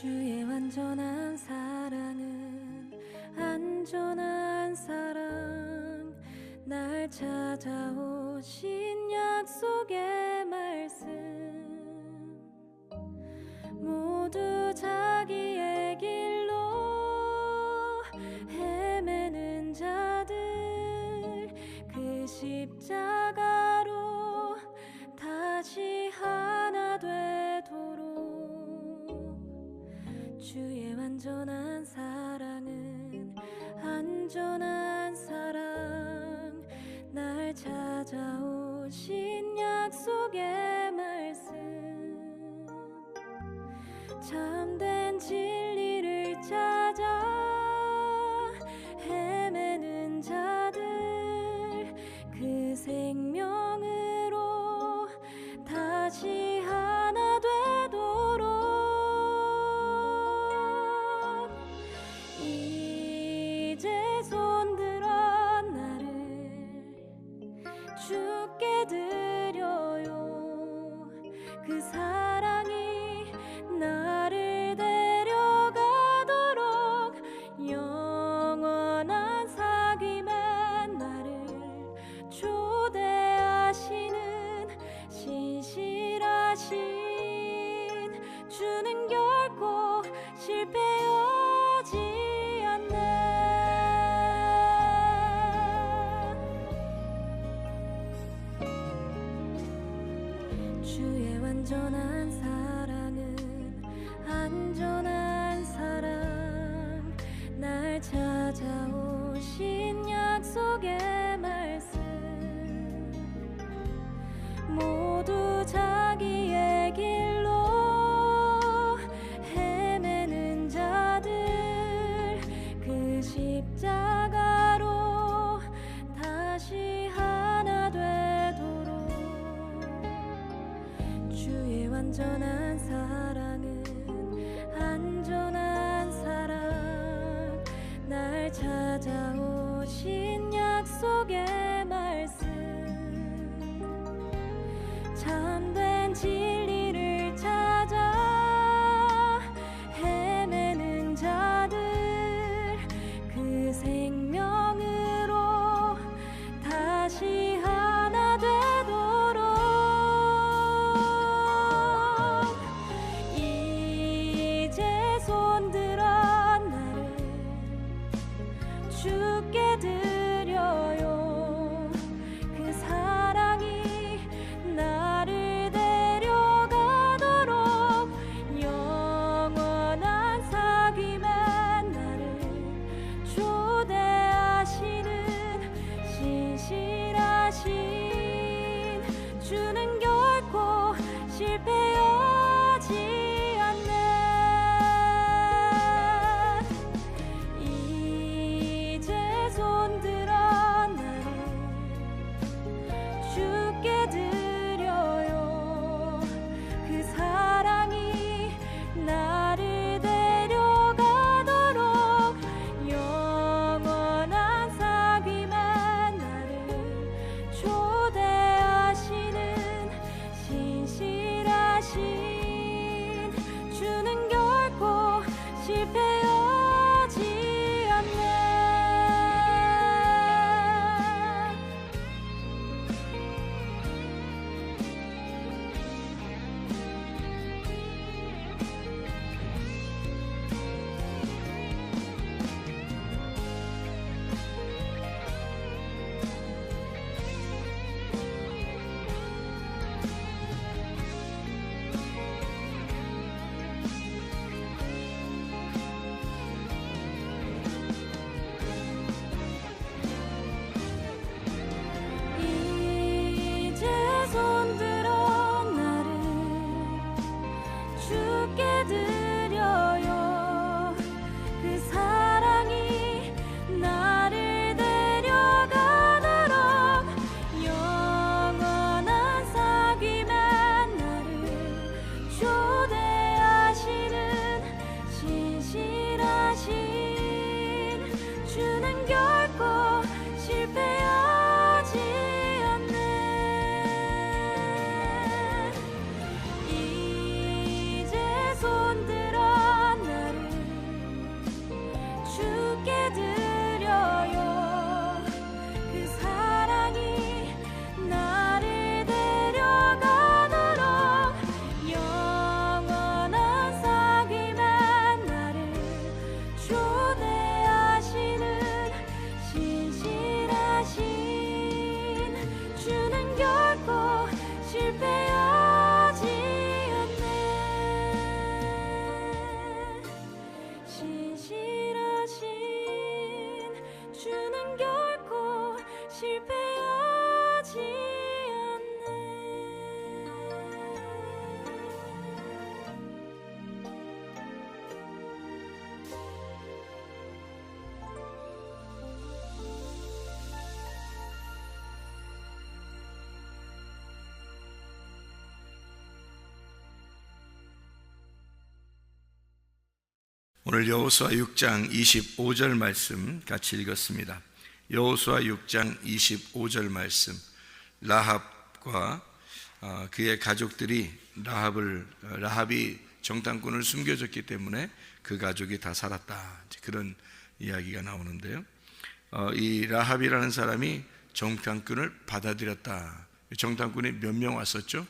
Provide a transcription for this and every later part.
주의 완전한 사랑은 안전한 사랑, 날 찾아오신 약속의 말씀, 모두 자기의 길로 헤매는 자들, 그 십자가로 다시 하나 되도록. 주의 완전한 사랑은 안전한 사랑, 날 찾아오신 약속의 말씀, 참된 진리를 찾아 헤매는 자들, 그 생명으로 다시 하나 되도록. 이제 손들어 나를 주께 드려요. 그 사랑이 나를 데려가도록, 영원한 사귐에 나를 초대하시는 신실하신 주는 결코 실패하지 않네. 주의 완전한 사랑은 안전한 사랑, 날 찾아오신 약속의 말씀, 모두 자기의 길로 헤매는 자들, 그 십자가로 다시 하나 되도록. 주의 완전한 사랑은 안전한 사랑, 날 찾아오신 약속의 말씀, 참된 진리를 찾아 헤매는 자들, 그 생명으로 다시 하나 되도록. 이제 손들어 나를 주께 드려요. 그 사랑이 나를 데려가도록, 영원한 사귐에 나를 초대하시는 신실하신 주는 결코 실패하지 않네. 이제 손들어 나를 주께 드려요. 그 사랑이 나를 데려가도록, 영원한 사귐에 나를 초대하시는 신실하신 오늘 여호수아 6장 25절 말씀 같이 읽었습니다. 여호수아 6장 25절 말씀. 라합과 그의 가족들이 라합이 정탐꾼을 숨겨줬기 때문에 그 가족이 다 살았다, 그런 이야기가 나오는데요. 이 라합이라는 사람이 정탐꾼을 받아들였다. 정탐꾼이 몇 명 왔었죠?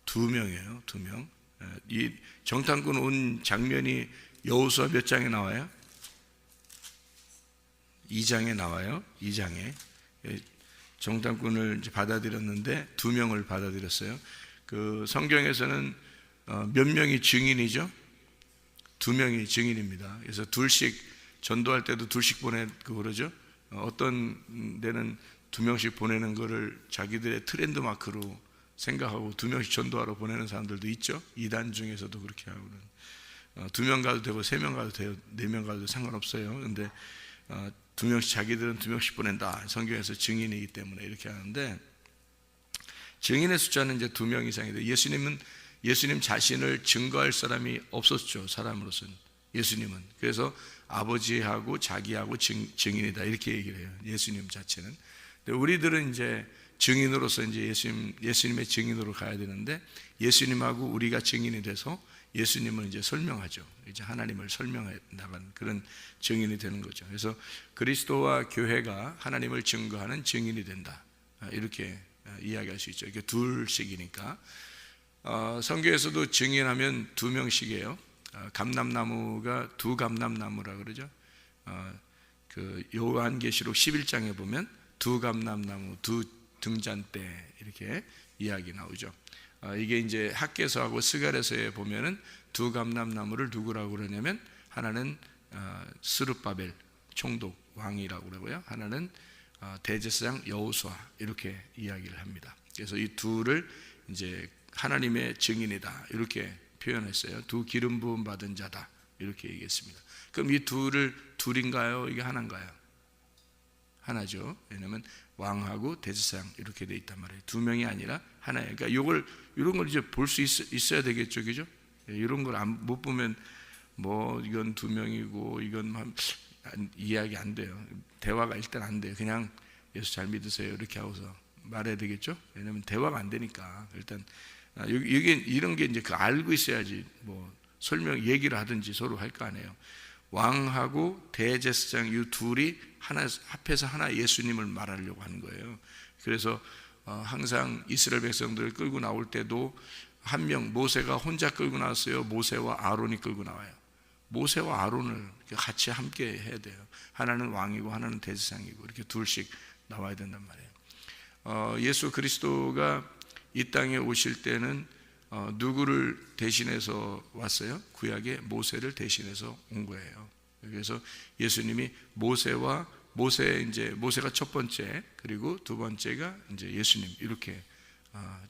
2명이에요. 2명. 이 정탐꾼 온 장면이 여호수아 몇 장에 나와요? 2장에 나와요. 2장에 정탐꾼을 받아들였는데 2명을 받아들였어요. 그 성경에서는 몇 명이 증인이죠? 2명이 증인입니다. 그래서 둘씩 전도할 때도 둘씩 보내고 그러죠. 어떤 데는 2명씩 보내는 거를 자기들의 트렌드 마크로 생각하고 2명씩 전도하러 보내는 사람들도 있죠. 이단 중에서도 그렇게 하고 2명 가도 되고 3명 가도 돼요. 4명 가도 상관없어요. 근데 2명씩, 자기들은 2명씩 보낸다. 성경에서 증인이기 때문에 이렇게 하는데, 증인의 숫자는 이제 2명 이상인데, 예수님 자신을 증거할 사람이 없었죠. 사람으로서는. 예수님은. 그래서 아버지하고 자기하고 증인이다, 이렇게 얘기를 해요. 예수님 자체는. 근데 우리들은 이제 증인으로서 이제 예수님의 증인으로 가야 되는데, 예수님하고 우리가 증인이 돼서 예수님을 이제 설명하죠. 이제 하나님을 설명해 나가는 그런 증인이 되는 거죠. 그래서 그리스도와 교회가 하나님을 증거하는 증인이 된다, 이렇게 이야기할 수 있죠. 이렇게 둘씩이니까. 성경에서도 증인하면 2명씩이에요. 감람나무가 2감람나무라 그러죠. 그 요한계시록 11장에 보면 2감람나무, 2등잔대 이렇게 이야기 나오죠. 이게 이제 학개서하고 스가랴서에 보면은 2감람나무를 누구라고 그러냐면, 하나는 스룹바벨 총독 왕이라고 그러고요, 하나는 대제사장 여호수아, 이렇게 이야기를 합니다. 그래서 이 둘을 이제 하나님의 증인이다, 이렇게 표현했어요. 2 기름 부음 받은 자다, 이렇게 얘기했습니다. 그럼 이 둘인가요? 이게 하나인가요? 하나죠. 왜냐하면 왕하고 대제사장 이렇게 돼 있단 말이에요. 2명이 아니라 하나예요. 그러니까 이런 걸 이제 볼 수 있어야 되겠죠, 그죠? 이런 걸 못 보면 뭐 이건 2명이고 이건 이해하기 안 돼요. 대화가 일단 안 돼요. 그냥 예수 잘 믿으세요, 이렇게 하고서 말해야 되겠죠. 왜냐하면 대화가 안 되니까. 일단 이런 게 이제 알고 있어야지 뭐 설명 얘기를 하든지 서로 할 거 아니에요. 왕하고 대제사장 이 둘이 하나 합해서 하나 예수님을 말하려고 하는 거예요. 그래서 항상 이스라엘 백성들을 끌고 나올 때도 한 명, 모세가 혼자 끌고 나왔어요. 모세와 아론이 끌고 나와요. 모세와 아론을 같이 함께 해야 돼요. 하나는 왕이고 하나는 대제사장이고 이렇게 둘씩 나와야 된단 말이에요. 예수 그리스도가 이 땅에 오실 때는 누구를 대신해서 왔어요? 구약에 모세를 대신해서 온 거예요. 그래서 예수님이 모세가 첫 번째, 그리고 두 번째가 이제 예수님, 이렇게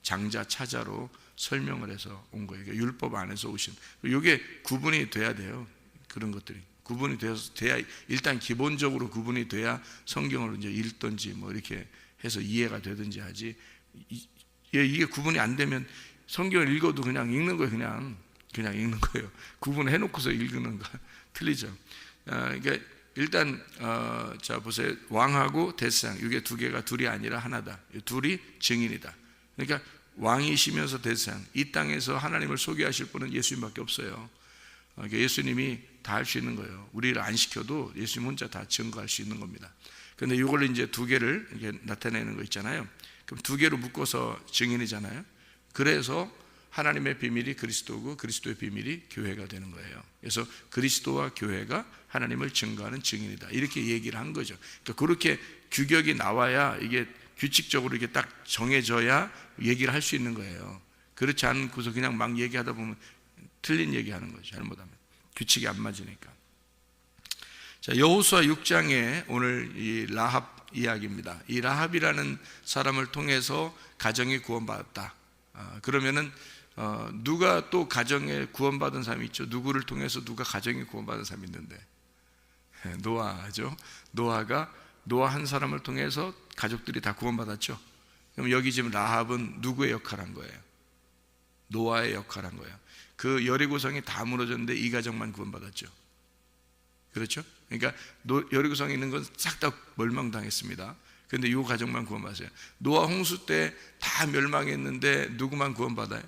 장자 차자로 설명을 해서 온 거예요. 그러니까 율법 안에서 오신. 이게 구분이 돼야 돼요. 그런 것들이 구분이 돼야 일단 기본적으로 구분이 돼야 성경을 이제 읽든지 뭐 이렇게 해서 이해가 되든지 하지. 이게 구분이 안 되면 성경을 읽어도 그냥 읽는 거예요. 그냥 읽는 거예요. 구분해 놓고서 읽는 거 틀리죠. 그러니까 일단 자 보세요. 왕하고 대제사장, 이게 두 개가 둘이 아니라 하나다. 둘이 증인이다. 그러니까 왕이시면서 대제사장, 이 땅에서 하나님을 소개하실 분은 예수님밖에 없어요. 그러니까 예수님이 다 할 수 있는 거예요. 우리를 안 시켜도 예수님 혼자 다 증거할 수 있는 겁니다. 그런데 이걸 이제 두 개를 이렇게 나타내는 거 있잖아요. 그럼 두 개로 묶어서 증인이잖아요. 그래서 하나님의 비밀이 그리스도고 그리스도의 비밀이 교회가 되는 거예요. 그래서 그리스도와 교회가 하나님을 증거하는 증인이다, 이렇게 얘기를 한 거죠. 그러니까 그렇게 규격이 나와야, 이게 규칙적으로 이게 딱 정해져야 얘기를 할 수 있는 거예요. 그렇지 않고서 그냥 막 얘기하다 보면 틀린 얘기하는 거죠. 잘못하면 규칙이 안 맞으니까. 자, 여호수아 6장에 오늘 이 라합 이야기입니다. 이 라합이라는 사람을 통해서 가정이 구원받았다. 그러면은 누가 또 가정에 구원받은 사람이 있죠? 누구를 통해서 누가 가정에 구원받은 사람이 있는데, 노아죠. 노아 한 사람을 통해서 가족들이 다 구원받았죠. 그럼 여기 지금 라합은 누구의 역할을 한 거예요? 노아의 역할을 한 거예요. 그 여리고성이 다 무너졌는데 이 가정만 구원받았죠. 그렇죠? 그러니까 여리고성에 있는 건 싹 다 멸망당했습니다. 그런데 이 가정만 구원받았어요. 노아 홍수 때 다 멸망했는데 누구만 구원받아요?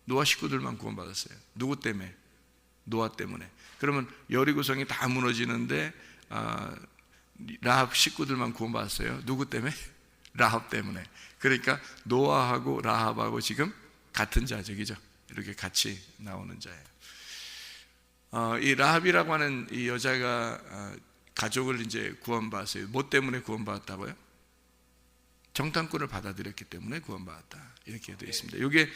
노아 식구들만 구원받았어요. 누구 때문에? 노아 때문에. 그러면 여리고성이 다 무너지는데 라합 식구들만 구원받았어요. 누구 때문에? 라합 때문에. 그러니까 노아하고 라합하고 지금 같은 자적이죠. 이렇게 같이 나오는 자예요. 이 라합이라고 하는 이 여자가 가족을 이제 구원받았어요. 뭐 때문에 구원받았다고요? 정탐꾼을 받아들였기 때문에 구원받았다, 이렇게 되어 있습니다. 이게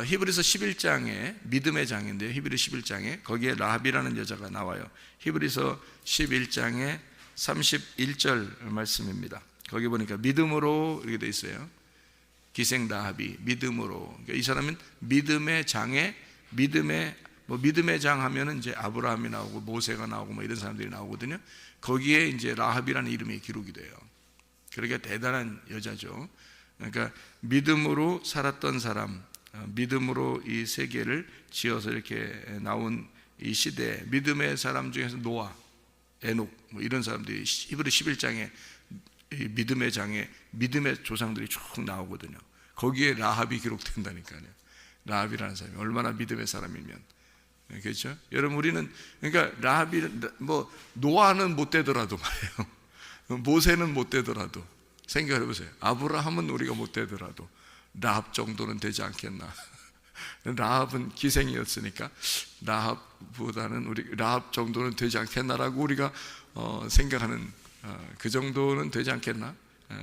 히브리서 11장에 믿음의 장인데요. 히브리 11장에 거기에 라합이라는 여자가 나와요. 히브리서 11장에 31절 말씀입니다. 거기 보니까 믿음으로 이렇게 되어 있어요. 기생 라합이 믿음으로. 그러니까 이 사람은 믿음의 장에 믿음의 장 하면은 이제 아브라함이 나오고 모세가 나오고 뭐 이런 사람들이 나오거든요. 거기에 이제 라합이라는 이름이 기록이 돼요. 그러니까 대단한 여자죠. 그러니까 믿음으로 살았던 사람, 믿음으로 이 세계를 지어서 이렇게 나온 이 시대에 믿음의 사람 중에서 노아, 에녹 뭐 이런 사람들이 히브리 11장에 이 믿음의 장에 믿음의 조상들이 쭉 나오거든요. 거기에 라합이 기록된다니까요. 라합이라는 사람이 얼마나 믿음의 사람이면, 그렇죠? 여러분, 우리는 그러니까 라합이 뭐 노아는 못 되더라도 말이에요. 모세는 못 되더라도 생각해 보세요. 아브라함은 우리가 못 되더라도 라합 정도는 되지 않겠나. 라합은 기생이었으니까 라합보다는 우리 라합 정도는 되지 않겠나라고 우리가 생각하는, 그 정도는 되지 않겠나.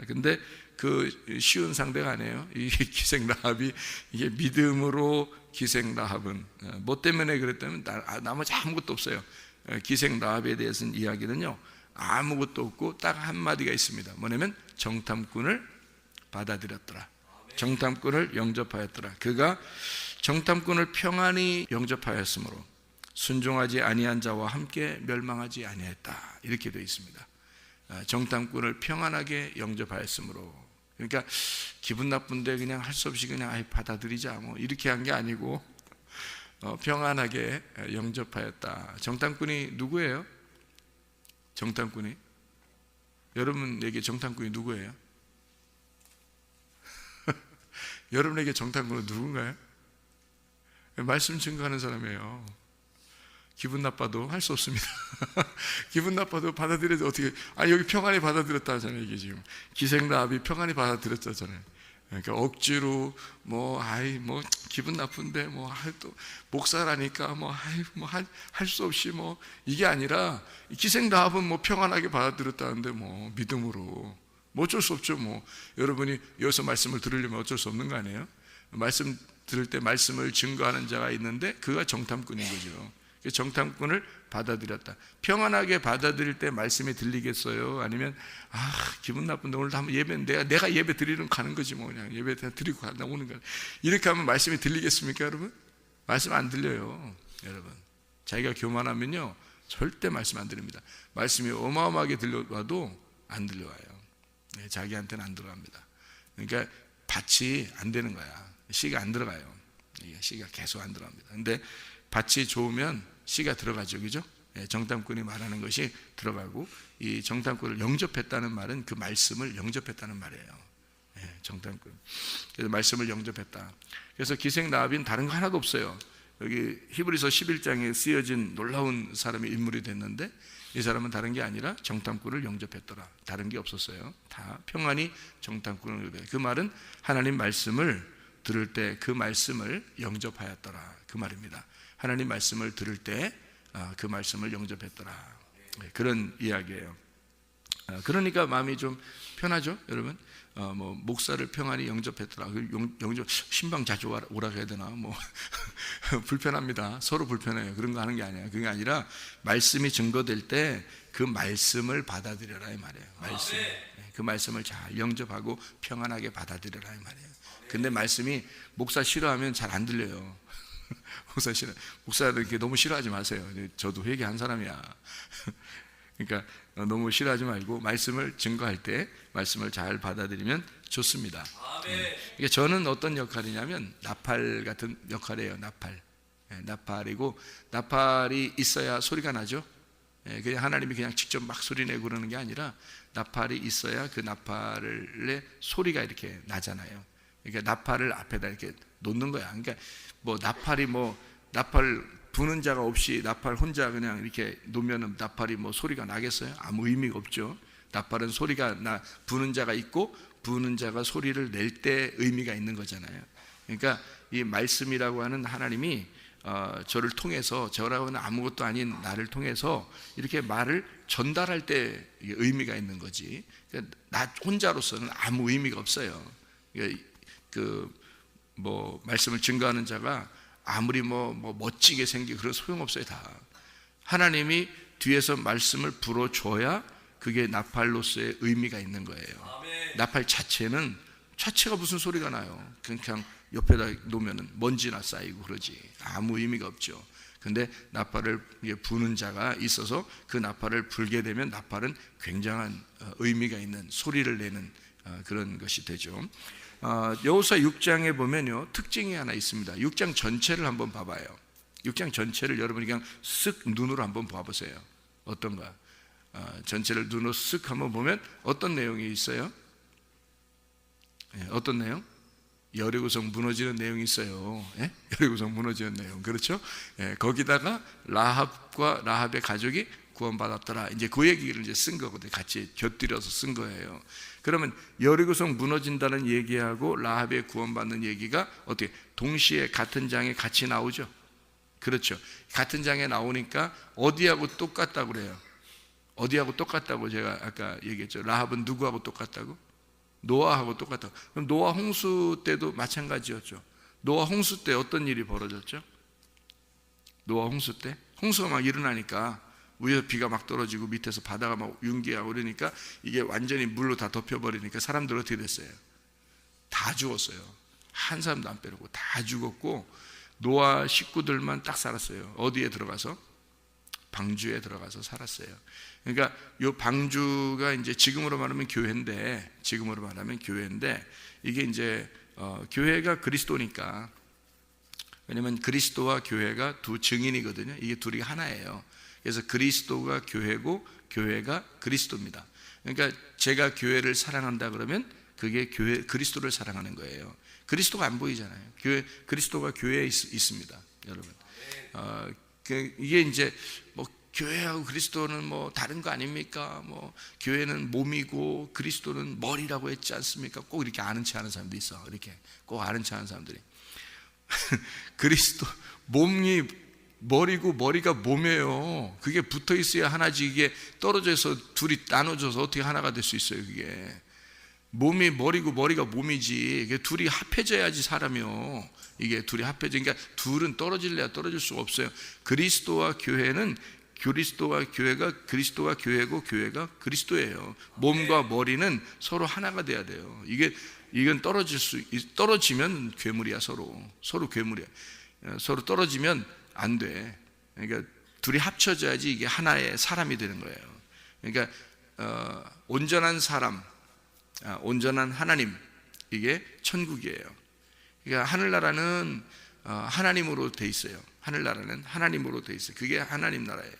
근데 그 쉬운 상대가 아니에요. 이 기생 라합이, 이게 믿음으로 기생 라합은 뭐 때문에 그랬다면 나머지 아무것도 없어요. 기생 라합에 대해서는 이야기는요 아무것도 없고 딱 한마디가 있습니다. 뭐냐면 정탐꾼을 받아들였더라. 정탐꾼을 영접하였더라. 그가 정탐꾼을 평안히 영접하였으므로 순종하지 아니한 자와 함께 멸망하지 아니했다, 이렇게 되어 있습니다. 정탐꾼을 평안하게 영접하였으므로. 그러니까 기분 나쁜데 그냥 할 수 없이 그냥 받아들이자 뭐 이렇게 한 게 아니고 평안하게 영접하였다. 정탐꾼이 누구예요? 정탐꾼이? 여러분에게 정탐꾼이 누구예요? 여러분에게 정탐꾼은 누군가요? 말씀 증거하는 사람이에요. 기분 나빠도 할 수 없습니다. 기분 나빠도 받아들여도 어떻게, 여기 평안히 받아들였다 하잖아요. 이게 지금 기생 라합이 평안히 받아들였다잖아요. 그러니까 억지로 기분 나쁜데 또 목사라니까 할 수 없이 이게 아니라 기생 라합은 평안하게 받아들였다는데 믿음으로 어쩔 수 없죠. 여러분이 여기서 말씀을 들으려면 어쩔 수 없는 거 아니에요? 말씀 들을 때 말씀을 증거하는 자가 있는데 그가 정탐꾼인 거죠. 정탐꾼을 받아들였다. 평안하게 받아들일 때 말씀이 들리겠어요? 아니면 기분 나쁜데 오늘도 한번 예배, 내가 예배 드리러 가는 거지 그냥 예배 드리고 나오는 거야. 이렇게 하면 말씀이 들리겠습니까, 여러분? 말씀 안 들려요, 여러분. 자기가 교만하면요 절대 말씀 안 들립니다. 말씀이 어마어마하게 들려와도 안 들려와요. 자기한테는 안 들어갑니다. 그러니까 밭이 안 되는 거야. 씨가 안 들어가요. 씨가 계속 안 들어갑니다. 근데 밭이 좋으면 씨가 들어가죠, 그죠? 정탐꾼이 말하는 것이 들어가고, 이 정탐꾼을 영접했다는 말은 그 말씀을 영접했다는 말이에요. 정탐꾼. 그래서 말씀을 영접했다. 그래서 기생 라합은 다른 거 하나도 없어요. 여기 히브리서 11장에 쓰여진 놀라운 사람의 인물이 됐는데 이 사람은 다른 게 아니라 정탐꾼을 영접했더라. 다른 게 없었어요. 다 평안히 정탐꾼을 영접했다. 그 말은 하나님 말씀을 들을 때 그 말씀을 영접하였더라, 그 말입니다. 하나님 말씀을 들을 때 그 말씀을 영접했더라, 그런 이야기예요. 그러니까 마음이 좀 편하죠, 여러분. 목사를 평안히 영접했더라. 영접 신방 자주 오라고 해야 되나? 불편합니다. 서로 불편해요. 그런 거 하는 게 아니에요. 그게 아니라 말씀이 증거될 때 그 말씀을 받아들여라, 이 말이에요. 말씀. 그 말씀을 잘 영접하고 평안하게 받아들여라, 이 말이에요. 근데 말씀이 목사 싫어하면 잘 안 들려요. 목사들 이렇게 너무 싫어하지 마세요. 저도 회개한 사람이야. 그러니까 너무 싫어하지 말고 말씀을 증거할 때 말씀을 잘 받아들이면 좋습니다. 그러니까 저는 어떤 역할이냐면 나팔 같은 역할이에요. 나팔. 나팔이고, 나팔이 있어야 소리가 나죠. 그냥 하나님이 그냥 직접 막 소리 내고 그러는 게 아니라 나팔이 있어야 그 나팔의 소리가 이렇게 나잖아요. 그러니까 나팔을 앞에다 이렇게 놓는 거야. 그러니까 뭐 나팔 부는 자가 없이 나팔 혼자 그냥 이렇게 놓으면 나팔이 뭐 소리가 나겠어요? 아무 의미가 없죠. 나팔은 소리가 부는 자가 있고 부는 자가 소리를 낼 때 의미가 있는 거잖아요. 그러니까 이 말씀이라고 하는 하나님이 저를 통해서, 저라고는 아무것도 아닌 나를 통해서 이렇게 말을 전달할 때 의미가 있는 거지. 그러니까 나 혼자로서는 아무 의미가 없어요. 말씀을 증거하는 자가 아무리 멋지게 생기고 그런 소용없어요. 다 하나님이 뒤에서 말씀을 불어줘야 그게 나팔로서의 의미가 있는 거예요. 나팔 자체가 무슨 소리가 나요? 그냥 옆에다 놓으면 먼지나 쌓이고 그러지. 아무 의미가 없죠. 근데 나팔을 부는 자가 있어서 그 나팔을 불게 되면 나팔은 굉장한 의미가 있는 소리를 내는 그런 것이 되죠. 여호수아 6장에 보면요, 특징이 하나 있습니다. 6장 전체를 한번 봐봐요. 6장 전체를 여러분이 그냥 쓱 눈으로 한번 봐보세요. 어떤가? 전체를 눈으로 쓱 한번 보면 어떤 내용이 있어요? 어떤 내용? 여리고성 무너지는 내용이 있어요. 여리고성 무너지는 내용, 그렇죠? 거기다가 라합과 라합의 가족이 구원받았더라. 이제 그 얘기를 이제 쓴 거거든요. 같이 곁들여서 쓴 거예요. 그러면 여리고성 무너진다는 얘기하고 라합의 구원받는 얘기가 어떻게 동시에 같은 장에 같이 나오죠? 그렇죠. 같은 장에 나오니까 어디하고 똑같다고 그래요? 어디하고 똑같다고 제가 아까 얘기했죠. 라합은 누구하고 똑같다고? 노아하고 똑같다고. 그럼 노아 홍수 때도 마찬가지였죠. 노아 홍수 때 어떤 일이 벌어졌죠? 노아 홍수 때 홍수가 막 일어나니까 위에서 비가 막 떨어지고 밑에서 바다가 막 융기하고 그러니까 이게 완전히 물로 다 덮여버리니까 사람들 어떻게 됐어요? 다 죽었어요. 한 사람도 안 빼놓고 다 죽었고 노아 식구들만 딱 살았어요. 어디에 들어가서? 방주에 들어가서 살았어요. 그러니까 이 방주가 이제 지금으로 말하면 교회인데, 이게 이제 교회가 그리스도니까, 왜냐면 그리스도와 교회가 두 증인이거든요. 이게 둘이 하나예요. 그래서 그리스도가 교회고 교회가 그리스도입니다. 그러니까 제가 교회를 사랑한다 그러면 그게 그리스도를 사랑하는 거예요. 그리스도가 안 보이잖아요. 그리스도가 교회에 있습니다, 여러분. 이게 이제 교회하고 그리스도는 다른 거 아닙니까? 교회는 몸이고 그리스도는 머리라고 했지 않습니까? 꼭 이렇게 아는 체 하는 사람도 있어. 이렇게 꼭 아는 체 하는 사람들이. 그리스도 몸이 머리고 머리가 몸이에요. 그게 붙어 있어야 하나지. 이게 떨어져서 둘이 나눠져서 어떻게 하나가 될 수 있어요? 그게 몸이 머리고 머리가 몸이지. 이게 둘이 합해져야지 사람이요. 이게 둘이 합해져. 그러니까 둘은 떨어질래야 떨어질 수가 없어요. 그리스도와 교회는 그리스도와 교회가 교회가 그리스도예요. 몸과 머리는 서로 하나가 돼야 돼요. 이건 떨어지면 괴물이야. 서로 괴물이야. 서로 떨어지면 안 돼. 그러니까 둘이 합쳐져야지 이게 하나의 사람이 되는 거예요. 그러니까 온전한 사람, 온전한 하나님, 이게 천국이에요. 그러니까 하늘나라는 하나님으로 돼 있어요. 하늘나라는 하나님으로 돼 있어요. 그게 하나님 나라예요.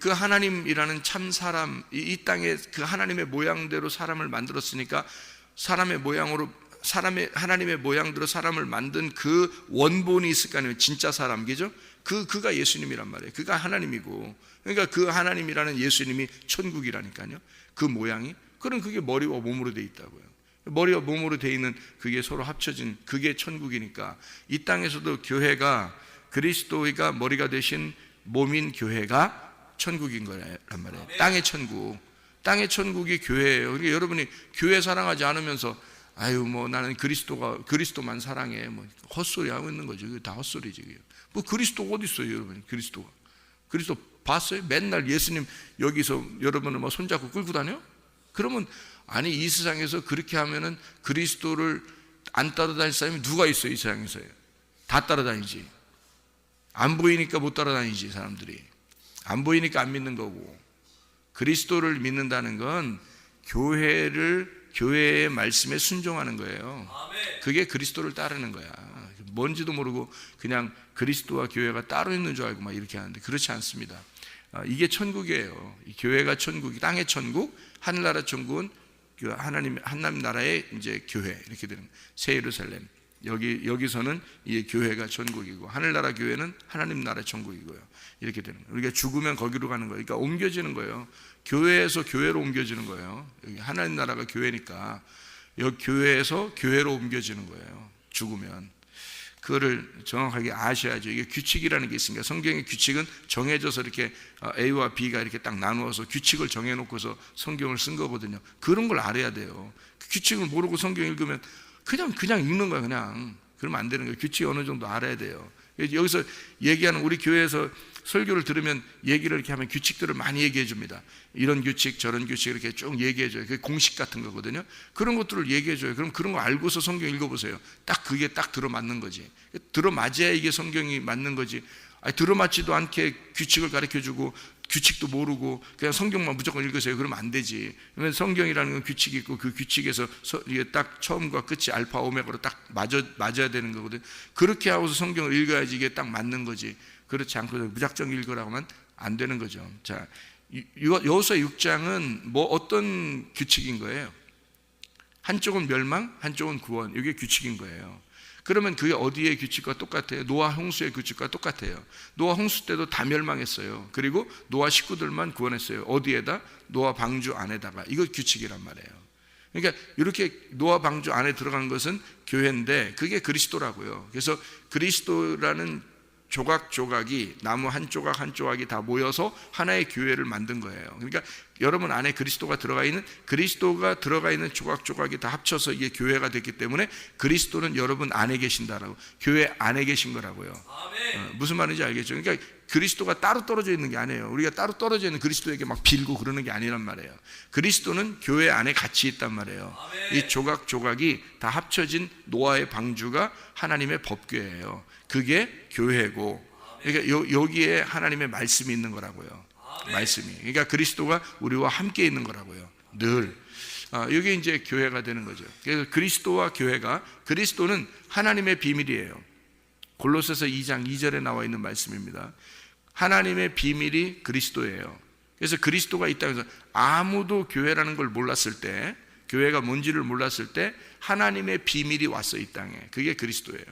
그 하나님이라는 참 사람, 이 땅에 그 하나님의 모양대로 사람을 만들었으니까 하나님의 모양대로 사람을 만든 그 원본이 있을 거 아니에요. 진짜 사람, 그죠? 그가 예수님이란 말이에요. 그가 하나님이고, 그러니까 그 하나님이라는 예수님이 천국이라니까요. 그 모양이. 그럼 그게 머리와 몸으로 돼 있다고요. 머리와 몸으로 돼 있는 그게 서로 합쳐진 그게 천국이니까 이 땅에서도 교회가 그리스도가 머리가 되신 몸인 교회가 천국인 거란 말이에요. 땅의 천국. 땅의 천국이 교회예요. 그러니까 여러분이 교회 사랑하지 않으면서 나는 그리스도만 사랑해. 헛소리 하고 있는 거죠. 그게 다 헛소리지. 그리스도가 어디 있어요, 여러분? 그리스도 봤어요? 맨날 예수님 여기서 여러분을 손잡고 끌고 다녀? 그러면 아니 이 세상에서 그렇게 하면은 그리스도를 안 따라다닐 사람이 누가 있어요? 이 세상에서요. 다 따라다니지. 안 보이니까 못 따라다니지. 사람들이 안 보이니까 안 믿는 거고, 그리스도를 믿는다는 건 교회의 말씀에 순종하는 거예요. 그게 그리스도를 따르는 거야. 뭔지도 모르고 그냥 그리스도와 교회가 따로 있는 줄 알고 막 이렇게 하는데 그렇지 않습니다. 이게 천국이에요. 이 교회가 천국이, 땅의 천국, 하늘나라 천국은 그 하나님 나라의 이제 교회 이렇게 되는 새 예루살렘. 여기서는 이 교회가 천국이고 하늘나라 교회는 하나님 나라 천국이고요. 이렇게 되는 거예요. 우리가 죽으면 거기로 가는 거예요. 그러니까 옮겨지는 거예요. 교회에서 교회로 옮겨지는 거예요. 여기 하나님 나라가 교회니까 여기 교회에서 교회로 옮겨지는 거예요. 죽으면. 그거를 정확하게 아셔야죠. 이게 규칙이라는 게 있으니까 성경의 규칙은 정해져서 이렇게 A와 B가 이렇게 딱 나누어서 규칙을 정해놓고서 성경을 쓴 거거든요. 그런 걸 알아야 돼요. 그 규칙을 모르고 성경 읽으면 그냥 읽는 거야. 그냥 그러면 안 되는 거예요. 규칙 어느 정도 알아야 돼요. 여기서 얘기하는 우리 교회에서 설교를 들으면 얘기를 이렇게 하면 규칙들을 많이 얘기해 줍니다. 이런 규칙 저런 규칙 이렇게 쭉 얘기해 줘요. 그게 공식 같은 거거든요. 그런 것들을 얘기해 줘요. 그럼 그런 거 알고서 성경 읽어보세요. 딱 그게 딱 들어맞는 거지. 들어맞아야 이게 성경이 맞는 거지. 들어맞지도 않게 규칙을 가르쳐 주고 규칙도 모르고 그냥 성경만 무조건 읽으세요. 그러면 안 되지. 그러면 성경이라는 건 규칙이 있고 그 규칙에서 이게 딱 처음과 끝이 알파 오메가로 딱 맞아야 되는 거거든요. 그렇게 하고서 성경을 읽어야지 이게 딱 맞는 거지. 그렇지 않고 무작정 읽으라고 하면 안 되는 거죠. 자, 여호수아 6장은 뭐 어떤 규칙인 거예요? 한쪽은 멸망, 한쪽은 구원. 이게 규칙인 거예요. 그러면 그게 어디의 규칙과 똑같아요? 노아 홍수의 규칙과 똑같아요. 노아 홍수 때도 다 멸망했어요. 그리고 노아 식구들만 구원했어요. 어디에다? 노아 방주 안에다가. 이거 규칙이란 말이에요. 그러니까 이렇게 노아 방주 안에 들어간 것은 교회인데 그게 그리스도라고요. 그래서 그리스도라는 조각조각이 나무 한 조각 한 조각이 다 모여서 하나의 교회를 만든 거예요. 그러니까 여러분 안에 그리스도가 들어가 있는 조각조각이 다 합쳐서 이게 교회가 됐기 때문에 그리스도는 여러분 안에 계신다라고, 교회 안에 계신 거라고요. 무슨 말인지 알겠죠? 그러니까 그리스도가 따로 떨어져 있는 게 아니에요. 우리가 따로 떨어져 있는 그리스도에게 막 빌고 그러는 게 아니란 말이에요. 그리스도는 교회 안에 같이 있단 말이에요. 이 조각조각이 다 합쳐진 노아의 방주가 하나님의 법궤예요. 그게 교회고, 그러니까 여기에 하나님의 말씀이 있는 거라고요. 말씀이. 그러니까 그리스도가 우리와 함께 있는 거라고요. 늘. 여기 이제 교회가 되는 거죠. 그래서 그리스도와 교회가, 그리스도는 하나님의 비밀이에요. 골로새서 2장 2절에 나와 있는 말씀입니다. 하나님의 비밀이 그리스도예요. 그래서 그리스도가 이 땅에서 아무도 교회라는 걸 몰랐을 때, 교회가 뭔지를 몰랐을 때 하나님의 비밀이 왔어, 이 땅에. 그게 그리스도예요.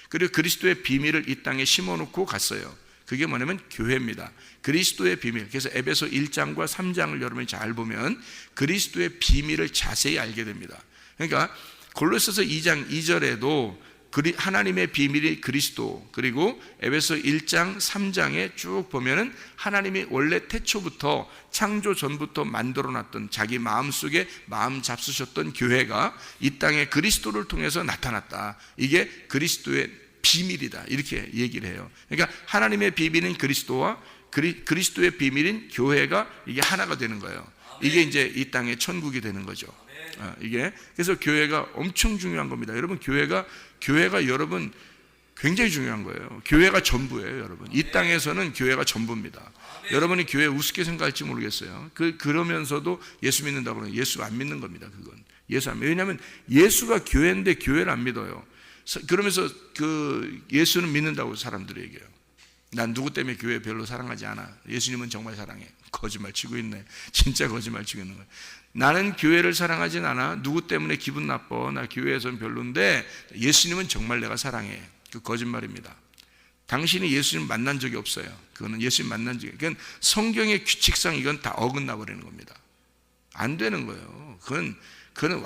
그리고 그리스도의 비밀을 이 땅에 심어놓고 갔어요. 그게 뭐냐면 교회입니다. 그리스도의 비밀. 그래서 에베소 1장과 3장을 여러분이 잘 보면 그리스도의 비밀을 자세히 알게 됩니다. 그러니까 골로새서 2장 2절에도 하나님의 비밀이 그리스도, 그리고 에베소 1장 3장에 쭉 보면은 하나님이 원래 태초부터 창조 전부터 만들어놨던 자기 마음속에 마음 잡수셨던 교회가 이 땅에 그리스도를 통해서 나타났다. 이게 그리스도의 비밀이다. 이렇게 얘기를 해요. 그러니까 하나님의 비밀인 그리스도와 그리스도의 비밀인 교회가 이게 하나가 되는 거예요. 이게 이제 이 땅의 천국이 되는 거죠. 이게 그래서 교회가 엄청 중요한 겁니다. 여러분 교회가 여러분 굉장히 중요한 거예요. 교회가 전부예요, 여러분. 이 땅에서는 교회가 전부입니다. 여러분이 교회 우습게 생각할지 모르겠어요. 그러면서도 예수 믿는다고 그러면 예수 안 믿는 겁니다. 그건 예수 안 믿어요. 왜냐하면 예수가 교회인데 교회를 안 믿어요. 그러면서 예수는 믿는다고 사람들이 얘기해요. 난 누구 때문에 교회 별로 사랑하지 않아. 예수님은 정말 사랑해. 거짓말 치고 있네. 진짜 거짓말 치고 있는 거야. 나는 교회를 사랑하진 않아. 누구 때문에 기분 나빠. 나 교회에서는 별론데 예수님은 정말 내가 사랑해. 그 거짓말입니다. 당신이 예수님 만난 적이 없어요. 그거는 예수님 만난 적이. 그건 성경의 규칙상 이건 다 어긋나 버리는 겁니다. 안 되는 거예요. 그건